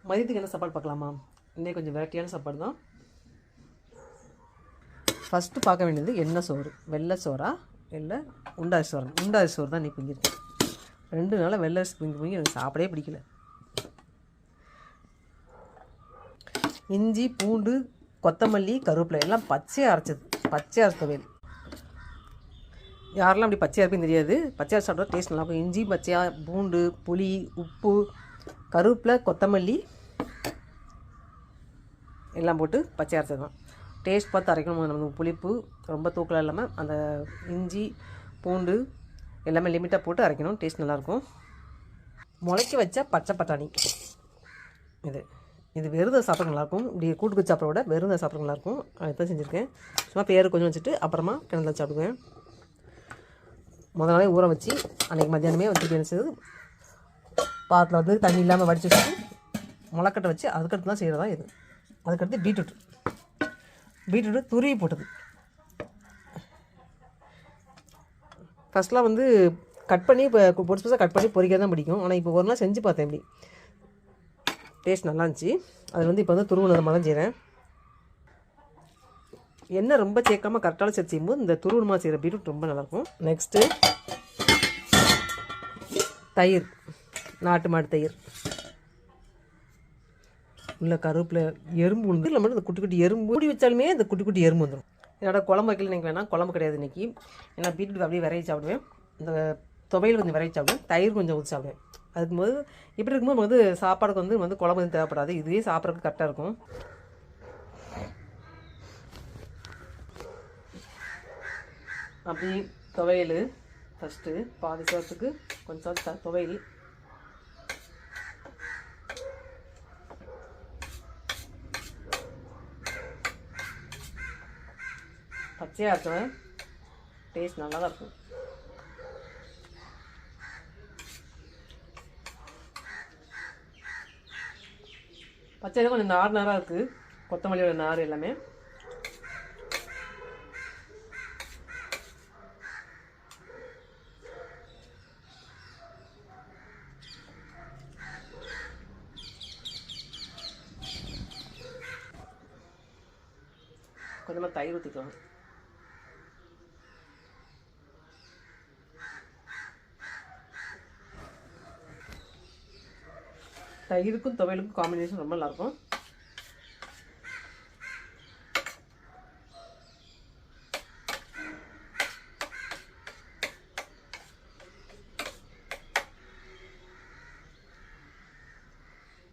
மதியத்துக்கு என்ன சாப்பாடு பார்க்கலாமா? இன்றைக்கி கொஞ்சம் வெரைட்டியான சாப்பாடு தான். ஃபஸ்ட்டு பார்க்க வேண்டியது எண்ணெய் சோறு. வெள்ளை சோறா இல்லை உண்டாரி சோறு? உண்டாரி சோறு தான் இன்றைக்கி பிங்கிருக்கேன். 2 நாளாக வெள்ளை அரிசி பிங்கி எனக்கு சாப்பிடவே பிடிக்கல. இஞ்சி, பூண்டு, கொத்தமல்லி, கருவேப்பிலை எல்லாம் பச்சையாக அரைச்சது. பச்சையாக அரைச்சவேல். யாரெல்லாம் அப்படி பச்சையாக இருப்பேன்னு தெரியாது. பச்சையாக சாப்பிட்டா டேஸ்ட் நல்லாயிருக்கும். இஞ்சி பச்சையாக, பூண்டு, புளி, உப்பு, கருவேப்பிலை, கொத்தமல்லி எல்லாம் போட்டு பச்சை அரைச்சது தான். டேஸ்ட் பார்த்து அரைக்கணும். நமக்கு புளிப்பு ரொம்ப தூக்கலாக இல்லாமல் அந்த இஞ்சி பூண்டு எல்லாமே லிமிட்டாக போட்டு அரைக்கணும். டேஸ்ட் நல்லாயிருக்கும். முளைக்க வச்ச பச்சை பட்டாணி இது வெறுதை சாப்பிட நல்லாயிருக்கும். இப்படி கூட்டுக்கு சாப்பிட விட வெறுதை சாப்பிட நல்லாயிருக்கும். அதுதான் செஞ்சுருக்கேன். சும்மா பேர் கொஞ்சம் வச்சுட்டு அப்புறமா கிணத்துல சாப்பிடுவேன். முதல் நாளே ஊற வச்சு அன்றைக்கி மத்தியானமே வச்சுட்டு நினச்சது பாத்தில் வந்து தண்ணி இல்லாமல் வடித்து வச்சு முளைக்கட்டை வச்சு அதுக்கடுத்து தான் செய்கிறதா இது. அதுக்கடுத்து பீட்ரூட்டு துருவி போட்டது. ஃபஸ்ட்லாம் வந்து கட் பண்ணி இப்போ பொடிசு கட் பண்ணி பொரிக்க தான் பிடிக்கும். ஆனால் இப்போ ஒரு நாள் செஞ்சு பார்த்தேன். எப்படி டேஸ்ட் நல்லா இருந்துச்சு. அது வந்து இப்போ வந்து துருவுனதமாக தான் செய்கிறேன். எண்ணெய் ரொம்ப சேர்க்காமல் கரெக்டாக சேர்த்து செய்யும்போது இந்த துருவனமாக செய்கிற பீட்ரூட் ரொம்ப நல்லாயிருக்கும். நெக்ஸ்ட்டு தயிர், நாட்டு மாட்டு தயிர், உள்ள கருவேப்பிலை, எறும்பு உண்டு. இல்லை மட்டும் இந்த குட்டி குட்டி எறும்பு மூடி வச்சாலுமே இந்த குட்டி குட்டி எறும்பு வந்துடும். என்னோட குழம்பு வைக்கல நீங்கள் வேணால் குழம்பு கிடையாது இன்றைக்கி. ஏன்னா பீட்ரூட் அப்படியே விரைச்சி சாப்பிடுவேன். இந்த துவையில் கொஞ்சம் விரைச்சி சாப்பிடுவேன். தயிர் கொஞ்சம் ஊற்றி சாப்பிடுவேன். அதுக்கும்போது இப்படி இருக்கும்போது வந்து சாப்பாடுக்கு வந்து குழம்பு தேவைப்படாது. இதுவே சாப்பிட்றதுக்கு கரெக்டாக இருக்கும். அப்படி துவையல் ஃபஸ்ட்டு பாதி சோத்துக்கு கொஞ்சம் துவையல், பச்சையாக இருக்கும். டேஸ்ட் நல்லா தான் இருக்கும். பச்சையாக கொஞ்சம் நார் நாராக இருக்குது. கொத்தமல்லியோட நார் எல்லாமே. கொஞ்சமாக தயிர் ஊற்றிக்கலாம். தயிருக்கும் துவையலுக்கும் காம்பினேஷன் ரொம்ப நல்லாயிருக்கும்.